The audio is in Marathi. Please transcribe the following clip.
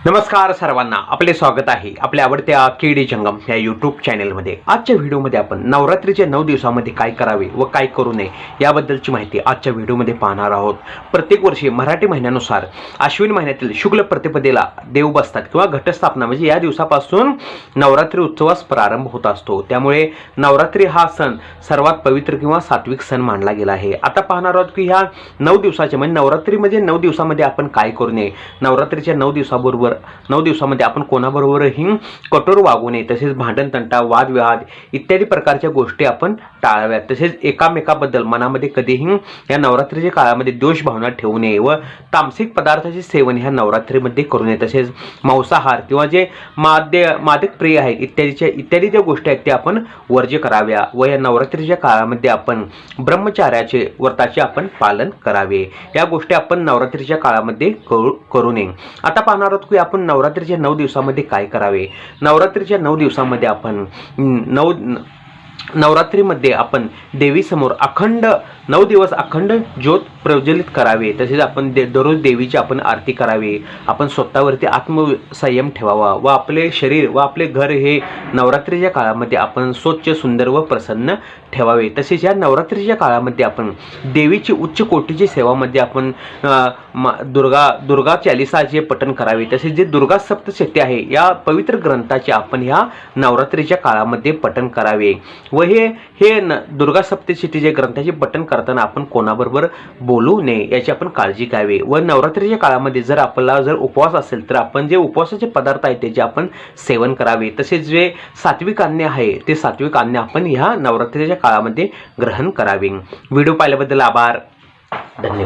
नमस्कार सर्वांना, आपले स्वागत आहे आपल्या आवडत्या केडी जंगम या यूट्यूब चॅनलमध्ये। आजच्या व्हिडिओमध्ये आपण नवरात्रीच्या 9 दिवसांमध्ये काय करावे व काय करू नये याबद्दलची माहिती आजच्या व्हिडिओमध्ये पाहणार आहोत। प्रत्येक वर्षी मराठी महिन्यानुसार अश्विन महिन्यातील शुक्ल प्रतिपदेला देव बसतात किंवा घटस्थापना म्हणजे या दिवसापासून नवरात्री उत्सवास प्रारंभ होत असतो। त्यामुळे नवरात्री हा सण सर्वात पवित्र किंवा सात्विक सण मानला गेला आहे। आता पाहणार आहोत की ह्या 9 दिवसाचे म्हणजे नवरात्री म्हणजे 9 दिवसामध्ये आपण काय करू नये, नवरात्रीच्या 9 दिवसाबरोबर 9 दिवसामध्ये आपण कोणाबरोबरही कठोर वागू नये, तसेच भांडण तंटा वादविवाद इत्यादी प्रकारच्या गोष्टी आपण टाळाव्यात। तसेच एकामेकाबद्दल मनामध्ये कधीही या नवरात्रीच्या काळामध्ये द्वेष भावना ठेवू नये व तामसिक पदार्थाचे सेवन ह्या नवरात्रीमध्ये करू नये। तसेच मांसाहार किंवा जे मादक प्रिय आहेत इत्यादी ज्या गोष्टी आहेत त्या आपण वर्ज्य कराव्या व या नवरात्रीच्या काळामध्ये आपण ब्रह्मचार्याचे व्रताचे आपण पालन करावे। या गोष्टी आपण नवरात्रीच्या काळामध्ये करू नये। आता पाहणार आहोत की आपण नवरात्रीच्या 9 दिवसामध्ये काय करावे। नवरात्रीच्या 9 दिवसामध्ये आपण नवरात्रीमध्ये आपण देवीसमोर 9 दिवस अखंड ज्योत प्रज्वलित करावे। तसेच आपण दररोज देवीची आपण आरती करावी। आपण स्वतःवरती आत्मसंयम ठेवावा व आपले शरीर व आपले घर हे नवरात्रीच्या काळामध्ये आपण स्वच्छ सुंदर व प्रसन्न ठेवावे। तसेच या नवरात्रीच्या काळामध्ये आपण देवीची उच्च कोटीची सेवामध्ये आपण दुर्गा चालिसाचे पठण करावे। तसेच जे दुर्गा सप्तशती आहे या पवित्र ग्रंथाचे आपण ह्या नवरात्रीच्या काळामध्ये पठण करावे व हे दुर्गा सप्तशतीचे ग्रंथाचे पठण करताना आपण कोणाबरोबर बोलू नये याची आपण काळजी घ्यावी। व नवरात्रीच्या काळामध्ये जर आपल्याला उपवास असेल तर आपण जे उपवासाचे पदार्थ आहेत त्याचे आपण सेवन करावे। तसेच जे सात्विक अन्न आहे ते सात्विक अन्न आपण ह्या नवरात्रीच्या काळामध्ये ग्रहण करावे। व्हिडिओ पाहिल्याबद्दल आभार, धन्यवाद।